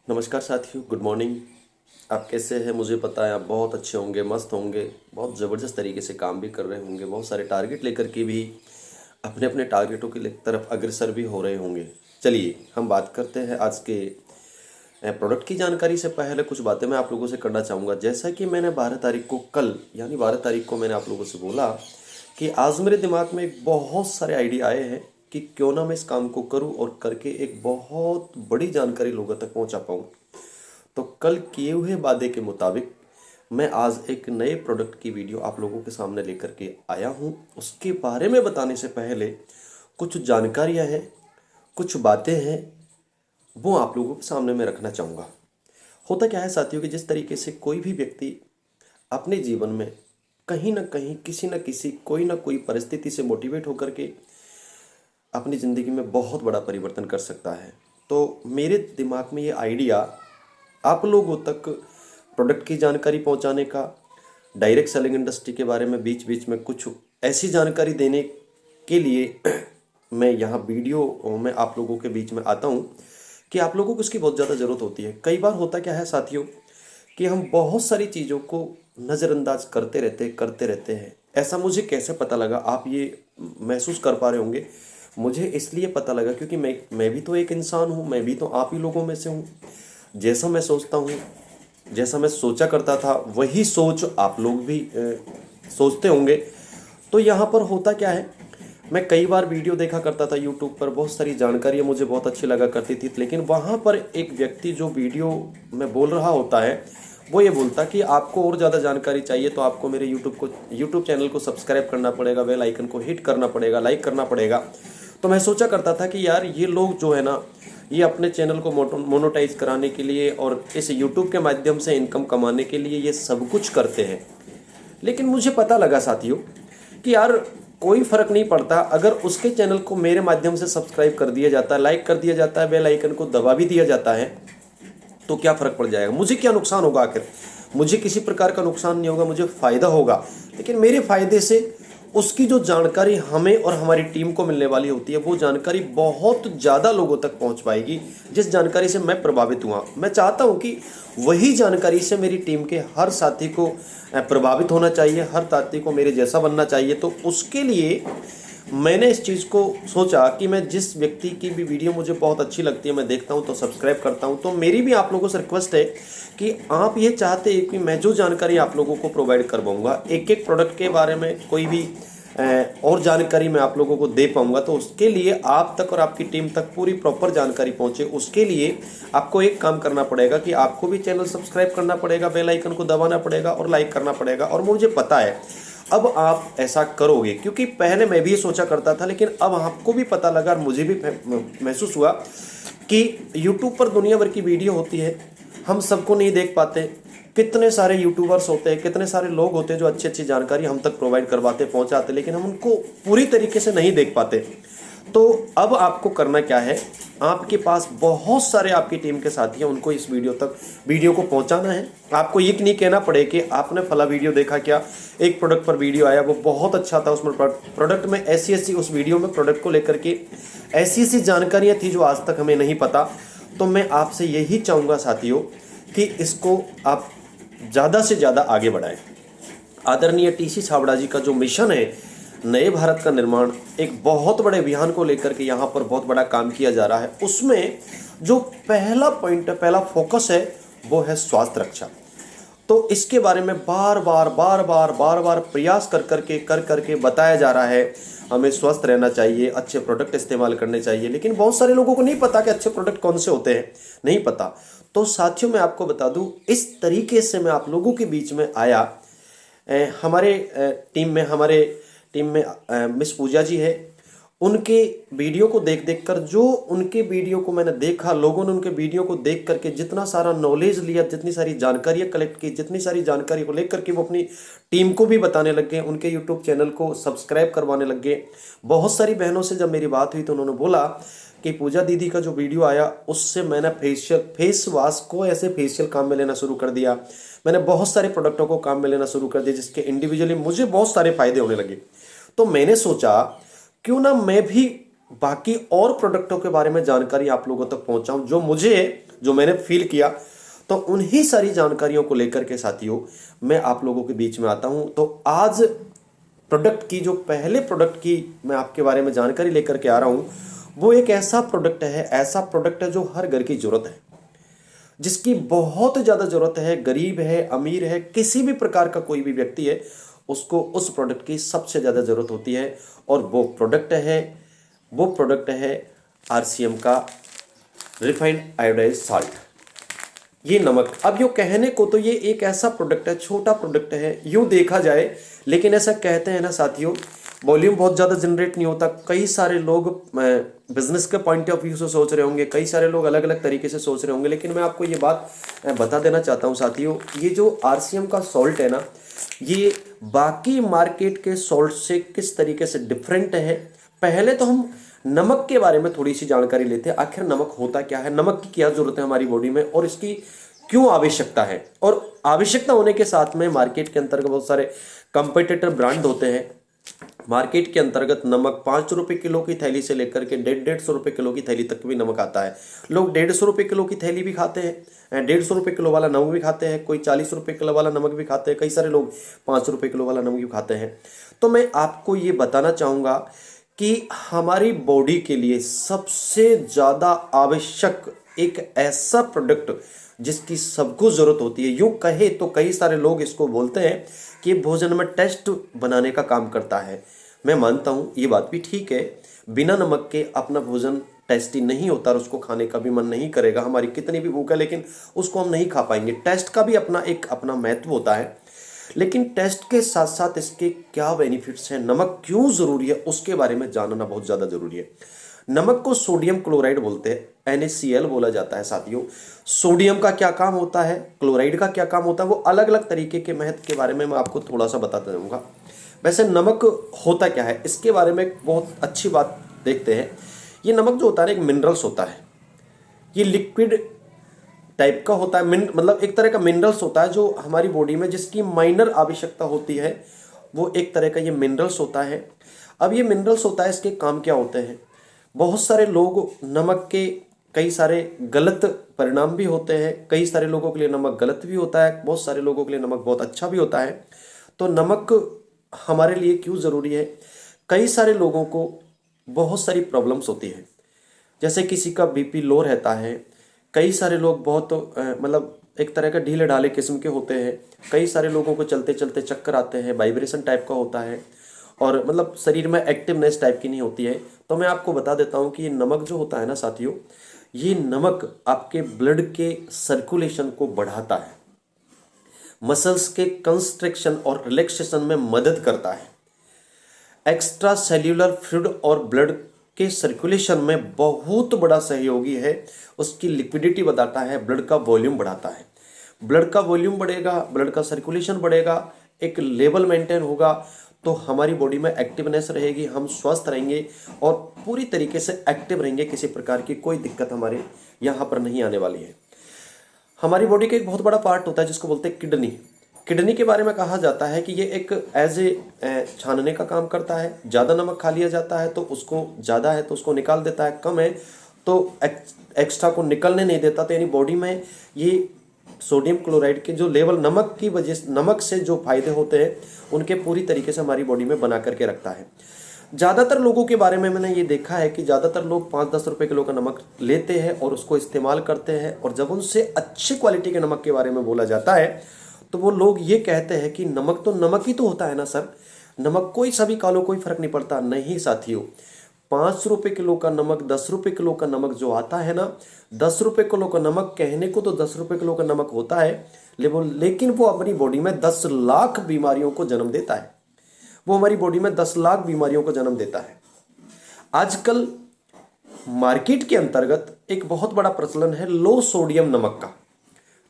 नमस्कार साथियों, good morning. आप कैसे हैं? मुझे पता है आप बहुत अच्छे होंगे, मस्त होंगे, बहुत ज़बरदस्त तरीके से काम भी कर रहे होंगे, बहुत सारे टारगेट लेकर के भी अपने अपने टारगेटों की तरफ अग्रसर भी हो रहे होंगे। चलिए हम बात करते हैं आज के प्रोडक्ट की जानकारी से पहले कुछ बातें मैं आप लोगों से करना चाहूँगा। जैसा कि मैंने 12 तारीख को कल यानी 12 तारीख को मैंने आप लोगों से बोला कि आज मेरे दिमाग में एक बहुत सारे आइडिया आए हैं कि क्यों ना मैं इस काम को करूं और करके एक बहुत बड़ी जानकारी लोगों तक पहुंचा पाऊं। तो कल किए हुए वादे के मुताबिक मैं आज एक नए प्रोडक्ट की वीडियो आप लोगों के सामने लेकर के आया हूं। उसके बारे में बताने से पहले कुछ जानकारियां हैं, कुछ बातें हैं, वो आप लोगों के सामने मैं रखना चाहूँगा। होता क्या है साथियों कि जिस तरीके से कोई भी व्यक्ति अपने जीवन में कहीं ना कहीं किसी न किसी कोई ना कोई परिस्थिति से मोटिवेट होकर के अपनी ज़िंदगी में बहुत बड़ा परिवर्तन कर सकता है। तो मेरे दिमाग में ये आइडिया आप लोगों तक प्रोडक्ट की जानकारी पहुंचाने का, डायरेक्ट सेलिंग इंडस्ट्री के बारे में बीच बीच में कुछ ऐसी जानकारी देने के लिए मैं यहाँ वीडियो में आप लोगों के बीच में आता हूँ कि आप लोगों को इसकी बहुत ज़्यादा ज़रूरत होती है। कई बार होता क्या है साथियों कि हम बहुत सारी चीज़ों को नज़रअंदाज करते रहते हैं। ऐसा मुझे कैसे पता लगा, आप ये महसूस कर पा रहे होंगे। मुझे इसलिए पता लगा क्योंकि मैं भी तो एक इंसान हूँ, मैं भी तो आप ही लोगों में से हूँ। जैसा मैं सोचता हूँ, जैसा मैं सोचा करता था, वही सोच आप लोग भी सोचते होंगे। तो यहाँ पर होता क्या है, मैं कई बार वीडियो देखा करता था यूट्यूब पर, बहुत सारी जानकारियाँ मुझे बहुत अच्छी लगा करती थी, लेकिन वहाँ पर एक व्यक्ति जो वीडियो में बोल रहा होता है वो ये बोलता कि आपको और ज़्यादा जानकारी चाहिए तो आपको मेरे यूट्यूब चैनल को सब्सक्राइब करना पड़ेगा, बेल आइकन को हिट करना पड़ेगा, लाइक करना पड़ेगा। तो मैं सोचा करता था कि यार ये लोग जो है ना, ये अपने चैनल को मोनेटाइज कराने के लिए और इस यूट्यूब के माध्यम से इनकम कमाने के लिए ये सब कुछ करते हैं। लेकिन मुझे पता लगा साथियों कि यार कोई फ़र्क नहीं पड़ता अगर उसके चैनल को मेरे माध्यम से सब्सक्राइब कर दिया जाता है, लाइक कर दिया जाता है, बेल आइकन को दबा भी दिया जाता है, तो क्या फ़र्क पड़ जाएगा? मुझे क्या नुकसान होगा? आखिर मुझे किसी प्रकार का नुकसान नहीं होगा, मुझे फ़ायदा होगा। लेकिन मेरे फ़ायदे से उसकी जो जानकारी हमें और हमारी टीम को मिलने वाली होती है वो जानकारी बहुत ज़्यादा लोगों तक पहुंच पाएगी। जिस जानकारी से मैं प्रभावित हुआ, मैं चाहता हूं कि वही जानकारी से मेरी टीम के हर साथी को प्रभावित होना चाहिए, हर साथी को मेरे जैसा बनना चाहिए। तो उसके लिए मैंने इस चीज़ को सोचा कि मैं जिस व्यक्ति की भी वीडियो मुझे बहुत अच्छी लगती है, मैं देखता हूं तो सब्सक्राइब करता हूं। तो मेरी भी आप लोगों से रिक्वेस्ट है कि आप ये चाहते हैं कि मैं जो जानकारी आप लोगों को प्रोवाइड कर पाऊँगा, एक एक प्रोडक्ट के बारे में कोई भी और जानकारी मैं आप लोगों को दे पाऊँगा, तो उसके लिए आप तक और आपकी टीम तक पूरी प्रॉपर जानकारी पहुँचे। उसके लिए आपको एक काम करना पड़ेगा कि आपको भी चैनल सब्सक्राइब करना पड़ेगा, बेल आइकन को दबाना पड़ेगा और लाइक करना पड़ेगा। और मुझे पता है अब आप ऐसा करोगे, क्योंकि पहले मैं भी ये सोचा करता था, लेकिन अब आपको भी पता लगा और मुझे भी महसूस हुआ कि YouTube पर दुनिया भर की वीडियो होती है, हम सबको नहीं देख पाते। कितने सारे यूट्यूबर्स होते हैं, कितने सारे लोग होते हैं जो अच्छी अच्छी जानकारी हम तक प्रोवाइड करवाते, पहुंचाते, लेकिन हम उनको पूरी तरीके से नहीं देख पाते। तो अब आपको करना क्या है, आपके पास बहुत सारे आपकी टीम के साथी हैं, उनको इस वीडियो को पहुंचाना है। आपको ये नहीं कहना पड़े कि आपने फला वीडियो देखा क्या, एक प्रोडक्ट पर वीडियो आया वो बहुत अच्छा था, उसमें प्रोडक्ट में ऐसी ऐसी उस वीडियो में प्रोडक्ट को लेकर के ऐसी ऐसी जानकारियाँ थी जो आज तक हमें नहीं पता। तो मैं आपसे यही चाहूँगा साथियों कि इसको आप ज़्यादा से ज़्यादा आगे बढ़ाएं। आदरणीय टीसी छाबड़ा जी का जो मिशन है नए भारत का निर्माण, एक बहुत बड़े अभियान को लेकर के यहाँ पर बहुत बड़ा काम किया जा रहा है। उसमें जो पहला पॉइंट है, पहला फोकस है, वो है स्वास्थ्य रक्षा। तो इसके बारे में बार बार प्रयास कर करके बताया जा रहा है। हमें स्वस्थ रहना चाहिए, अच्छे प्रोडक्ट इस्तेमाल करने चाहिए, लेकिन बहुत सारे लोगों को नहीं पता कि अच्छे प्रोडक्ट कौन से होते हैं, नहीं पता। तो साथियों मैं आपको बता दूं, इस तरीके से मैं आप लोगों के बीच में आया। हमारे टीम में मिस पूजा जी है, उनके वीडियो को देख कर, जो उनके वीडियो को मैंने देखा, लोगों ने उनके वीडियो को देख करके जितना सारा नॉलेज लिया, जितनी सारी जानकारियाँ कलेक्ट की, जितनी सारी जानकारी को लेकर के वो अपनी टीम को भी बताने लग गए, उनके यूट्यूब चैनल को सब्सक्राइब करवाने लग गए। बहुत सारी बहनों से जब मेरी बात हुई तो उन्होंने बोला कि पूजा दीदी का जो वीडियो आया उससे मैंने फेस वॉश को ऐसे फेशियल काम में लेना शुरू कर दिया। मैंने बहुत सारे प्रोडक्टों को काम में लेना शुरू कर दिया, जिसके इंडिविजुअली मुझे बहुत सारे फायदे होने लगे। तो मैंने सोचा क्यों ना मैं भी बाकी और प्रोडक्टों के बारे में जानकारी आप लोगों तक पहुंचाऊं जो मुझे जो मैंने फील किया, तो उन्हीं सारी जानकारियों को लेकर के साथियों मैं आप लोगों के बीच में आता हूं। तो आज प्रोडक्ट की, जो पहले प्रोडक्ट की मैं आपके बारे में जानकारी लेकर के आ रहा हूं, वो एक ऐसा प्रोडक्ट है जो हर घर की जरूरत है, जिसकी बहुत ज़्यादा ज़रूरत है। गरीब है, अमीर है, किसी भी प्रकार का कोई भी व्यक्ति है, उसको उस प्रोडक्ट की सबसे ज़्यादा ज़रूरत होती है। और वो प्रोडक्ट है आरसीएम का रिफाइंड आयोडाइज्ड साल्ट, ये नमक। अब यूँ कहने को तो ये एक ऐसा प्रोडक्ट है, छोटा प्रोडक्ट है यूँ देखा जाए, लेकिन ऐसा कहते हैं ना साथियों, वॉल्यूम बहुत ज़्यादा जनरेट नहीं होता। कई सारे लोग बिजनेस के पॉइंट ऑफ व्यू से सोच रहे होंगे, कई सारे लोग अलग अलग तरीके से सोच रहे होंगे, लेकिन मैं आपको ये बात बता देना चाहता हूँ साथियों, ये जो आरसीएम का सॉल्ट है ना, ये बाकी मार्केट के सॉल्ट से किस तरीके से डिफरेंट है। पहले तो हम नमक के बारे में थोड़ी सी जानकारी लेते हैं। आखिर नमक होता क्या है, नमक की क्या जरूरत है हमारी बॉडी में, और इसकी क्यों आवश्यकता है। और आवश्यकता होने के साथ में मार्केट के अंतर्गत बहुत सारे कंपटीटर ब्रांड होते हैं। मार्केट के अंतर्गत नमक 5 रुपए किलो की थैली से लेकर के 150 रुपए किलो की थैली तक भी नमक आता है। लोग 150 रुपए किलो की थैली भी खाते हैं, 150 रुपए किलो वाला नमक भी खाते हैं, कोई 40 रुपए किलो वाला नमक भी खाते हैं, कई सारे लोग 5 रुपए किलो वाला नमक भी खाते हैं। तो मैं आपको ये बताना चाहूँगा कि हमारी बॉडी के लिए सबसे ज़्यादा आवश्यक एक ऐसा प्रोडक्ट जिसकी सबको ज़रूरत होती है, यूँ कहे तो कई सारे लोग इसको बोलते हैं कि भोजन में टेस्ट बनाने का काम करता है। मैं मानता हूँ ये बात भी ठीक है, बिना नमक के अपना भोजन टेस्टी नहीं होता और उसको खाने का भी मन नहीं करेगा, हमारी कितनी भी भूख है लेकिन उसको हम नहीं खा पाएंगे। टेस्ट का भी अपना महत्व होता है, लेकिन टेस्ट के साथ साथ इसके क्या बेनिफिट्स हैं, नमक क्यों ज़रूरी है, उसके बारे में जानना बहुत ज़्यादा ज़रूरी है। नमक को सोडियम क्लोराइड बोलते हैं, NaCl बोला जाता है साथियों। सोडियम का क्या काम होता है, क्लोराइड का क्या काम होता है, वो अलग अलग तरीके के महत्व के बारे में मैं आपको थोड़ा सा बताता जाऊँगा। वैसे नमक होता क्या है, इसके बारे में बहुत अच्छी बात देखते हैं। ये नमक जो होता है एक मिनरल्स होता है, ये लिक्विड टाइप का होता है, मतलब एक तरह का मिनरल्स होता है जो हमारी बॉडी में जिसकी माइनर आवश्यकता होती है, वो एक तरह का ये मिनरल्स होता है। अब ये मिनरल्स होता है, इसके काम क्या होते हैं। बहुत सारे लोग नमक के कई सारे गलत परिणाम भी होते हैं, कई सारे लोगों के लिए नमक गलत भी होता है, बहुत सारे लोगों के लिए नमक बहुत अच्छा भी होता है। तो नमक हमारे लिए क्यों ज़रूरी है, कई सारे लोगों को बहुत सारी प्रॉब्लम्स होती है, जैसे किसी का बीपी लो रहता है, कई सारे लोग बहुत मतलब एक तरह का ढीले ढाले किस्म के होते हैं, कई सारे लोगों को चलते चलते चक्कर आते हैं, वाइब्रेशन टाइप का होता है, और मतलब शरीर में एक्टिवनेस टाइप की नहीं होती है। तो मैं आपको बता देता हूँ कि ये नमक जो होता है ना साथियों, ये नमक आपके ब्लड के सर्कुलेशन को बढ़ाता है, मसल्स के कंस्ट्रक्शन और रिलैक्सेशन में मदद करता है, एक्स्ट्रा सेल्यूलर फ्लूइड और ब्लड के सर्कुलेशन में बहुत बड़ा सहयोगी है, उसकी लिक्विडिटी बताता है, ब्लड का वॉल्यूम बढ़ाता है। ब्लड का वॉल्यूम बढ़ेगा, ब्लड का सर्कुलेशन बढ़ेगा, एक लेवल मेंटेन होगा, तो हमारी बॉडी में एक्टिवनेस रहेगी, हम स्वस्थ रहेंगे और पूरी तरीके से एक्टिव रहेंगे, किसी प्रकार की कोई दिक्कत हमारे यहाँ पर नहीं आने वाली है। हमारी बॉडी का एक बहुत बड़ा पार्ट होता है जिसको बोलते हैं किडनी। किडनी के बारे में कहा जाता है कि ये एक एज ए छानने का काम करता है। ज़्यादा नमक खा लिया जाता है तो उसको, ज़्यादा है तो उसको निकाल देता है, कम है तो एक्स्ट्रा को निकलने नहीं देता। तो यानी बॉडी में ये सोडियम क्लोराइड के जो लेवल नमक की वजह से, नमक से जो फायदे होते हैं उनके पूरी तरीके से हमारी बॉडी में बना करके रखता है। ज़्यादातर लोगों के बारे में मैंने ये देखा है कि ज़्यादातर लोग 5-10 रुपए किलो का नमक लेते हैं और उसको इस्तेमाल करते हैं, और जब उनसे अच्छी क्वालिटी के नमक के बारे में बोला जाता है तो वो लोग ये कहते हैं कि नमक तो नमक ही तो होता है ना सर, नमक कोई सा भी खा लो कोई फर्क नहीं पड़ता। नहीं साथियों, 5 रुपए किलो का नमक, 10 रुपए किलो का नमक जो आता है ना, 10 रुपए किलो का नमक कहने को तो 10 रुपए किलो का नमक होता है, लेकिन वो अपनी बॉडी में 10 लाख बीमारियों को जन्म देता है। वो हमारी बॉडी में 10 लाख बीमारियों को जन्म देता है। आजकल मार्केट के अंतर्गत एक बहुत बड़ा प्रचलन है लो सोडियम नमक का।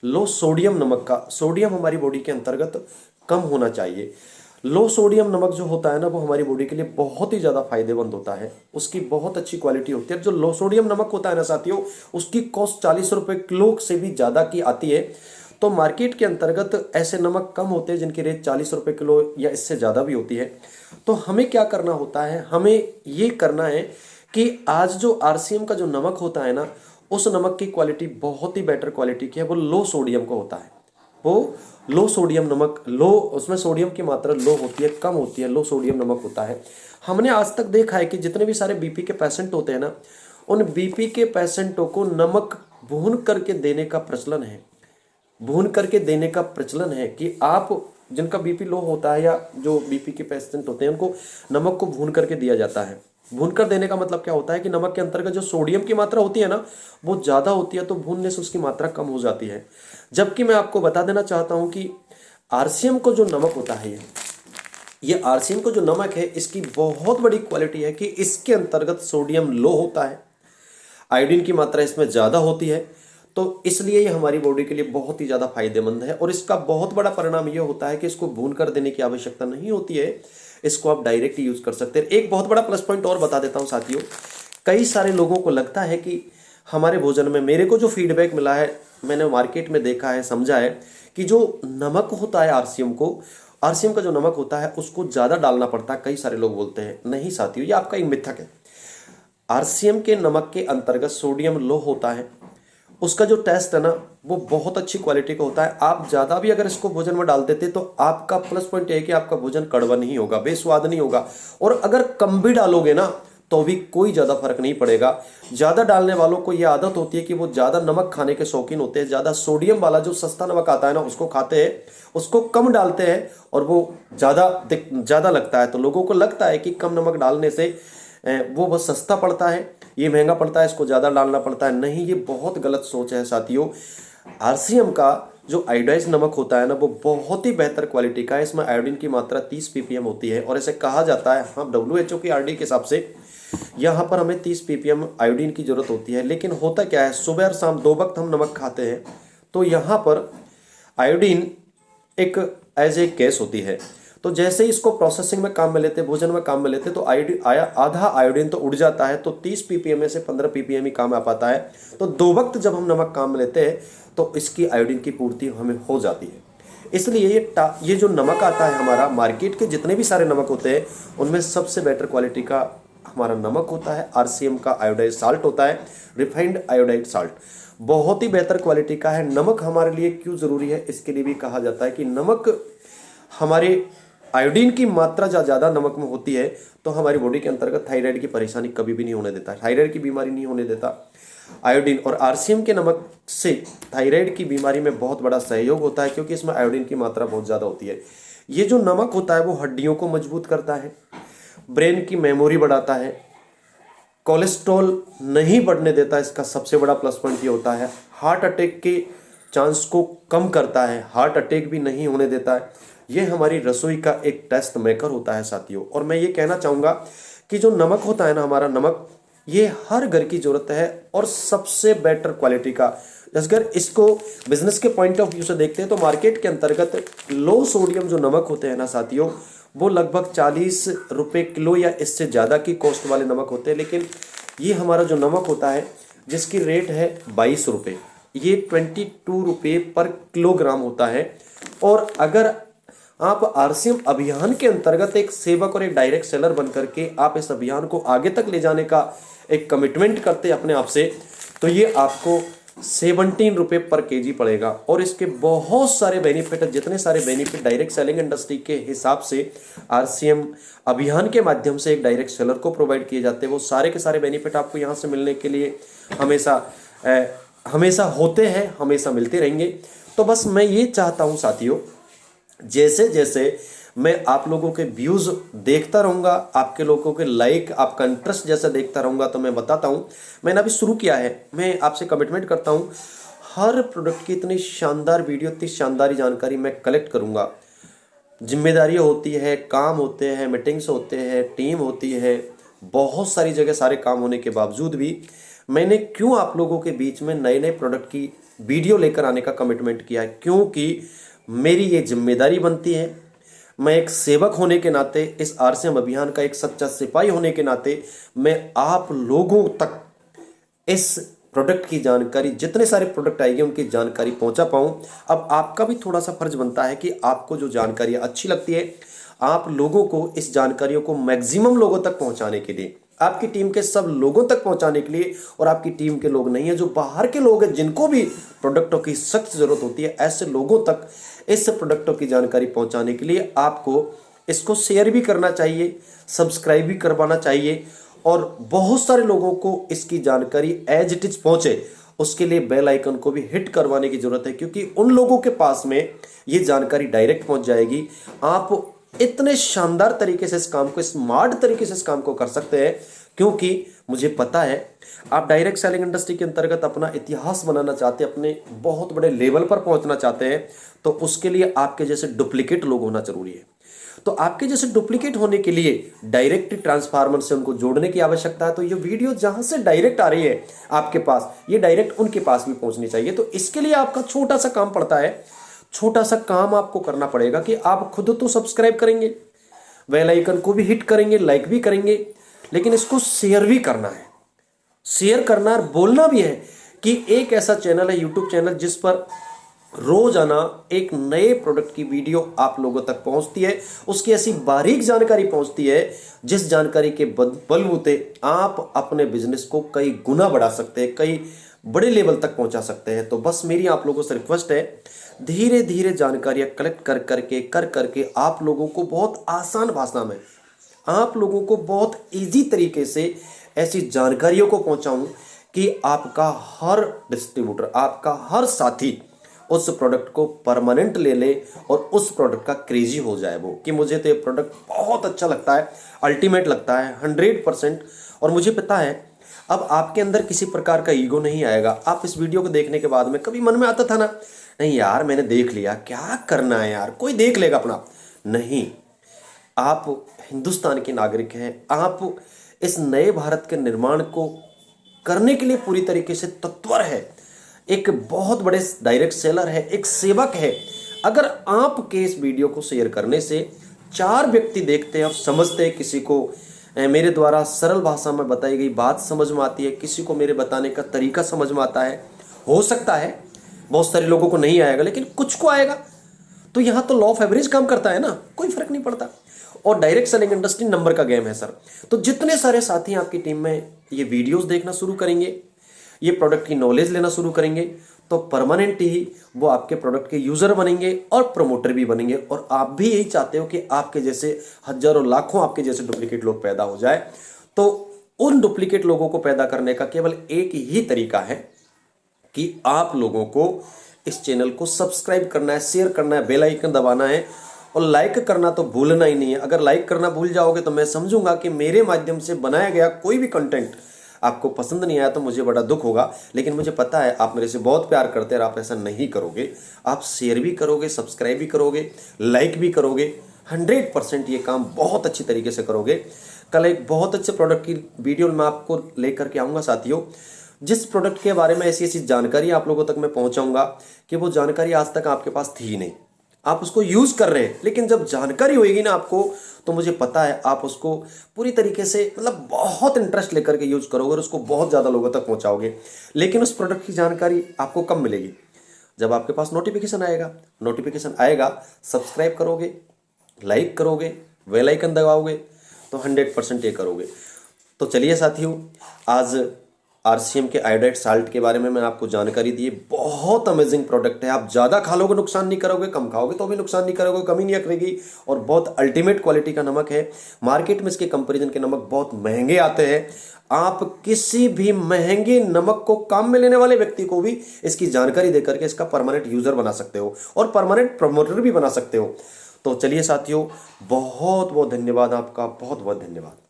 लो सोडियम नमक का, सोडियम हमारी बॉडी के अंतर्गत कम होना चाहिए। लो सोडियम नमक जो होता है ना, वो हमारी बॉडी के लिए बहुत ही ज़्यादा फायदेमंद होता है, उसकी बहुत अच्छी क्वालिटी होती है। जो लो सोडियम नमक होता है ना साथियों, उसकी कॉस्ट 40 रुपए किलो से भी ज़्यादा की आती है। तो मार्केट के अंतर्गत ऐसे नमक कम होते हैं जिनकी रेट 40 रुपए किलो या इससे ज़्यादा भी होती है। तो हमें क्या करना होता है, हमें ये करना है कि आज जो आरसीएम का जो नमक होता है ना, उस नमक की क्वालिटी बहुत ही बेटर क्वालिटी की है, वो लो सोडियम का होता है। वो लो सोडियम नमक, लो उसमें सोडियम की मात्रा लो होती है, कम होती है, लो सोडियम नमक होता है। हमने आज तक देखा है कि जितने भी सारे बीपी के पेशेंट होते हैं ना, उन बीपी के पेशेंटों को नमक भून करके देने का प्रचलन है। भून करके देने का प्रचलन है कि आप जिनका बीपी लो होता है या जो बीपी के पेशेंट होते हैं उनको नमक को भून करके दिया जाता है। भून कर देने का मतलब क्या होता है कि नमक के अंतर्गत जो सोडियम की मात्रा होती है ना, वो ज़्यादा होती है, तो भूनने से उसकी मात्रा कम हो जाती है। जबकि मैं आपको बता देना चाहता हूँ कि आरसीएम को जो नमक होता है, ये आरसीएम को जो नमक है, इसकी बहुत बड़ी क्वालिटी है कि इसके अंतर्गत सोडियम लो होता है, आयोडीन की मात्रा इसमें ज़्यादा होती है, तो इसलिए ये हमारी बॉडी के लिए बहुत ही ज़्यादा फायदेमंद है। और इसका बहुत बड़ा परिणाम ये होता है कि इसको भून कर देने की आवश्यकता नहीं होती है, इसको आप डायरेक्ट यूज़ कर सकते हैं। एक बहुत बड़ा प्लस पॉइंट और बता देता हूँ साथियों, कई सारे लोगों को लगता है कि हमारे भोजन में, मेरे को जो फीडबैक मिला है, मैंने मार्केट में देखा है, समझा है कि जो नमक होता है आरसीएम का जो नमक होता है उसको ज़्यादा डालना पड़ता है। कई सारे लोग बोलते हैं, नहीं साथियों, ये आपका एक मिथक है। आरसीएम के नमक के अंतर्गत सोडियम लो होता है, उसका जो टेस्ट है ना वो बहुत अच्छी क्वालिटी का होता है। आप ज़्यादा भी अगर इसको भोजन में डाल देते तो आपका प्लस पॉइंट है कि आपका भोजन कड़वा नहीं होगा, बेस्वाद नहीं होगा। और अगर कम भी डालोगे ना तो भी कोई ज़्यादा फर्क नहीं पड़ेगा। ज़्यादा डालने वालों को ये आदत होती है कि वो ज़्यादा नमक खाने के शौकीन होते हैं, ज़्यादा सोडियम वाला जो सस्ता नमक आता है ना उसको खाते हैं, उसको कम डालते हैं और वो ज़्यादा लगता है। तो लोगों को लगता है कि कम नमक डालने से वो बस सस्ता पड़ता है, ये महंगा पड़ता है, इसको ज़्यादा डालना पड़ता है। नहीं, ये बहुत गलत सोच है साथियों। आरसीएम का जो आयोडाइज नमक होता है ना वो बहुत ही बेहतर क्वालिटी का है। इसमें आयोडीन की मात्रा 30 ppm होती है और ऐसे कहा जाता है, हाँ, WHO की RD के हिसाब से यहाँ पर हमें 30 ppm आयोडीन की जरूरत होती है। लेकिन होता क्या है, सुबह और शाम 2 वक्त हम नमक खाते हैं, तो यहाँ पर आयोडीन एक एज ए गैस होती है। तो जैसे ही इसको प्रोसेसिंग में काम में लेते, भोजन में काम में लेते, तो आधा आयोडीन तो उड़ जाता है, तो 30 ppm में से 15 ppm ही काम आ पाता है। तो 2 वक्त जब हम नमक काम में लेते हैं तो इसकी आयोडीन की पूर्ति हमें हो जाती है। इसलिए ये जो नमक आता है हमारा, मार्केट के जितने भी सारे नमक होते हैं उनमें सबसे बेटर क्वालिटी का हमारा नमक होता है, आरसीएम का आयोडाइज साल्ट होता है, रिफाइंड आयोडाइड साल्ट, बहुत ही बेहतर क्वालिटी का है। नमक हमारे लिए क्यों ज़रूरी है, इसके लिए भी कहा जाता है कि नमक हमारे आयोडीन की मात्रा ज़्यादा नमक में होती है तो हमारी बॉडी के अंतर्गत थायराइड की परेशानी कभी भी नहीं होने देता, थायराइड की बीमारी नहीं होने देता आयोडीन। और आरसीएम के नमक से थायराइड की बीमारी में बहुत बड़ा सहयोग होता है क्योंकि इसमें आयोडीन की मात्रा बहुत ज़्यादा होती है। ये जो नमक होता है वो हड्डियों को मजबूत करता है, ब्रेन की मेमोरी बढ़ाता है, कोलेस्ट्रॉल नहीं बढ़ने देता, इसका सबसे बड़ा प्लस पॉइंट ये होता है। हार्ट अटैक के चांस को कम करता है, हार्ट अटैक भी नहीं होने देता है। ये हमारी रसोई का एक टेस्ट मेकर होता है साथियों। और मैं ये कहना चाहूँगा कि जो नमक होता है ना, हमारा नमक, ये हर घर की ज़रूरत है और सबसे बेटर क्वालिटी का। अगर इसको बिजनेस के पॉइंट ऑफ व्यू से देखते हैं तो मार्केट के अंतर्गत लो सोडियम जो नमक होते हैं ना साथियों, वो लगभग 40 रुपये किलो या इससे ज़्यादा की कॉस्ट वाले नमक होते हैं। लेकिन ये हमारा जो नमक होता है जिसकी रेट है 22 रुपये, ये 22 रुपये पर किलोग्राम होता है। और अगर आप आरसीएम अभियान के अंतर्गत एक सेवक और एक डायरेक्ट सेलर बन करके आप इस अभियान को आगे तक ले जाने का एक कमिटमेंट करते अपने आप से, तो ये आपको 17 रुपये पर केजी पड़ेगा। और इसके बहुत सारे बेनिफिट है, जितने सारे बेनिफिट डायरेक्ट सेलिंग इंडस्ट्री के हिसाब से आरसीएम अभियान के माध्यम से एक डायरेक्ट सेलर को प्रोवाइड किए जाते हैं, वो सारे के सारे बेनिफिट आपको यहाँ से मिलने के लिए हमेशा होते हैं, हमेशा मिलते रहेंगे। तो बस मैं ये चाहता हूँ साथियों, जैसे जैसे मैं आप लोगों के व्यूज़ देखता रहूँगा, आपके लोगों के लाइक, आपका इंटरेस्ट जैसा देखता रहूँगा, तो मैं बताता हूँ, मैंने अभी शुरू किया है, मैं आपसे कमिटमेंट करता हूँ हर प्रोडक्ट की इतनी शानदार वीडियो, इतनी शानदार जानकारी मैं कलेक्ट करूँगा। जिम्मेदारी होती है, काम होते हैं, मीटिंग्स होते हैं, टीम होती है, बहुत सारी जगह सारे काम होने के बावजूद भी मैंने क्यों आप लोगों के बीच में नए नए प्रोडक्ट की वीडियो लेकर आने का कमिटमेंट किया है, क्योंकि मेरी ये जिम्मेदारी बनती है। मैं एक सेवक होने के नाते, इस आरसीएम अभियान का एक सच्चा सिपाही होने के नाते, मैं आप लोगों तक इस प्रोडक्ट की जानकारी, जितने सारे प्रोडक्ट आएंगे उनकी जानकारी पहुंचा पाऊं। अब आपका भी थोड़ा सा फर्ज बनता है कि आपको जो जानकारी अच्छी लगती है, आप लोगों को इस जानकारियों को मैक्सिमम लोगों तक पहुंचाने के लिए आपकी टीम के सब लोगों तक पहुंचाने के लिए, और आपकी टीम के लोग नहीं है, जो बाहर के लोग हैं जिनको भी प्रोडक्टों की सख्त जरूरत होती है, ऐसे लोगों तक इस प्रोडक्टों की जानकारी पहुंचाने के लिए आपको इसको शेयर भी करना चाहिए, सब्सक्राइब भी करवाना चाहिए, और बहुत सारे लोगों को इसकी जानकारी एज इट इज पहुंचे उसके लिए बेल आइकन को भी हिट करवाने की जरूरत है, क्योंकि उन लोगों के पास में ये जानकारी डायरेक्ट पहुंच जाएगी। आप इतने शानदार तरीके से इस काम को, स्मार्ट तरीके से इस काम को कर सकते हैं, क्योंकि मुझे पता है आप डायरेक्ट सेलिंग इंडस्ट्री के अंतर्गत अपना इतिहास बनाना चाहते हैं, अपने बहुत बड़े लेवल पर पहुंचना चाहते हैं, तो उसके लिए आपके जैसे डुप्लीकेट लोग होना जरूरी है। तो आपके जैसे डुप्लीकेट होने के लिए डायरेक्ट ट्रांसफार्मर से उनको जोड़ने की आवश्यकता है। तो ये वीडियो जहां से डायरेक्ट आ रही है आपके पास, ये डायरेक्ट उनके पास भी पहुंचनी चाहिए। तो इसके लिए आपका छोटा सा काम पड़ता है, छोटा सा काम आपको करना पड़ेगा कि आप खुद तो सब्सक्राइब करेंगे, बेल आइकन को भी हिट करेंगे, लाइक भी करेंगे, लेकिन इसको शेयर भी करना है। शेयर करना और बोलना भी है कि एक ऐसा चैनल है, यूट्यूब चैनल, जिस पर रोजाना एक नए प्रोडक्ट की वीडियो आप लोगों तक पहुंचती है, उसकी ऐसी बारीक जानकारी पहुंचती है जिस जानकारी के बलबूते आप अपने बिजनेस को कई गुना बढ़ा सकते हैं, कई बड़े लेवल तक पहुंचा सकते हैं। तो बस मेरी आप लोगों से रिक्वेस्ट है, धीरे धीरे जानकारियां कलेक्ट कर करके आप लोगों को बहुत आसान भाषा में, आप लोगों को बहुत इजी तरीके से ऐसी जानकारियों को पहुंचाऊं कि आपका हर डिस्ट्रीब्यूटर, आपका हर साथी उस प्रोडक्ट को परमानेंट ले ले और उस प्रोडक्ट का क्रेजी हो जाए, वो कि मुझे तो ये प्रोडक्ट बहुत अच्छा लगता है, अल्टीमेट लगता है 100%। और मुझे पता है अब आपके अंदर किसी प्रकार का ईगो नहीं आएगा। आप इस वीडियो को देखने के बाद में कभी मन में आता था ना, नहीं यार मैंने देख लिया, क्या करना है यार, कोई देख लेगा अपना, नहीं। आप हिंदुस्तान के नागरिक हैं, आप इस नए भारत के निर्माण को करने के लिए पूरी तरीके से तत्पर है, एक बहुत बड़े डायरेक्ट सेलर है, एक सेवक है। अगर आपके इस वीडियो को शेयर करने से 4 व्यक्ति देखते हैं और समझते हैं, किसी को मेरे द्वारा सरल भाषा में बताई गई बात समझ में आती है, किसी को मेरे बताने का तरीका समझ में आता है, हो सकता है बहुत सारे लोगों को नहीं आएगा लेकिन कुछ को आएगा, तो यहां तो लॉ ऑफ एवरेज काम करता है ना, कोई फर्क नहीं पड़ता। और डायरेक्ट सेलिंग इंडस्ट्री नंबर का गेम है सर। तो जितने सारे साथी आपकी टीम में ये वीडियोस देखना शुरू करेंगे, ये प्रोडक्ट की नॉलेज लेना शुरू करेंगे, तो परमानेंट ही वो आपके प्रोडक्ट के यूजर बनेंगे और प्रमोटर भी बनेंगे। और आप भी यही चाहते हो कि आपके जैसे हजारों लाखों आपके जैसे डुप्लीकेट लोग पैदा हो जाए। तो उन डुप्लीकेट लोगों को पैदा करने का केवल एक ही तरीका है कि आप लोगों को इस चैनल को सब्सक्राइब करना है, शेयर करना है, बेल आइकन दबाना है और लाइक करना तो भूलना ही नहीं है। अगर लाइक करना भूल जाओगे तो मैं समझूंगा कि मेरे माध्यम से बनाया गया कोई भी कंटेंट आपको पसंद नहीं आया, तो मुझे बड़ा दुख होगा। लेकिन मुझे पता है आप मेरे से बहुत प्यार करते हैं और आप ऐसा नहीं करोगे, आप शेयर भी करोगे, सब्सक्राइब भी करोगे, लाइक भी करोगे, 100% ये काम बहुत अच्छी तरीके से करोगे। कल एक बहुत अच्छे प्रोडक्ट की वीडियो मैं आपको लेकर के आऊँगा साथियों, जिस प्रोडक्ट के बारे में ऐसी ऐसी जानकारी आप लोगों तक मैं पहुँचाऊँगा कि वो जानकारी आज तक आपके पास थी नहीं, आप उसको यूज कर रहे हैं, लेकिन जब जानकारी होगी ना आपको, तो मुझे पता है आप उसको पूरी तरीके से मतलब बहुत इंटरेस्ट लेकर के यूज करोगे और उसको बहुत ज़्यादा लोगों तक पहुंचाओगे। लेकिन उस प्रोडक्ट की जानकारी आपको कब मिलेगी? जब आपके पास नोटिफिकेशन आएगा। नोटिफिकेशन आएगा, सब्सक्राइब करोगे, लाइक करोगे, बेल आइकन दबाओगे, तो 100% ये करोगे। तो चलिए साथियों, आज RCM के आयोडाइड साल्ट के बारे में मैंने आपको जानकारी दी। बहुत अमेजिंग प्रोडक्ट है, आप ज़्यादा खा लोगे नुकसान नहीं करोगे, कम खाओगे तो भी नुकसान नहीं करोगे, कमी नहीं करेगी, और बहुत अल्टीमेट क्वालिटी का नमक है। मार्केट में इसके कंपैरिजन के नमक बहुत महंगे आते हैं। आप किसी भी महंगे नमक को काम में लेने वाले व्यक्ति को भी इसकी जानकारी देकर के इसका परमानेंट यूजर बना सकते हो और परमानेंट प्रमोटर भी बना सकते हो। तो चलिए साथियों, बहुत बहुत धन्यवाद आपका, बहुत बहुत धन्यवाद।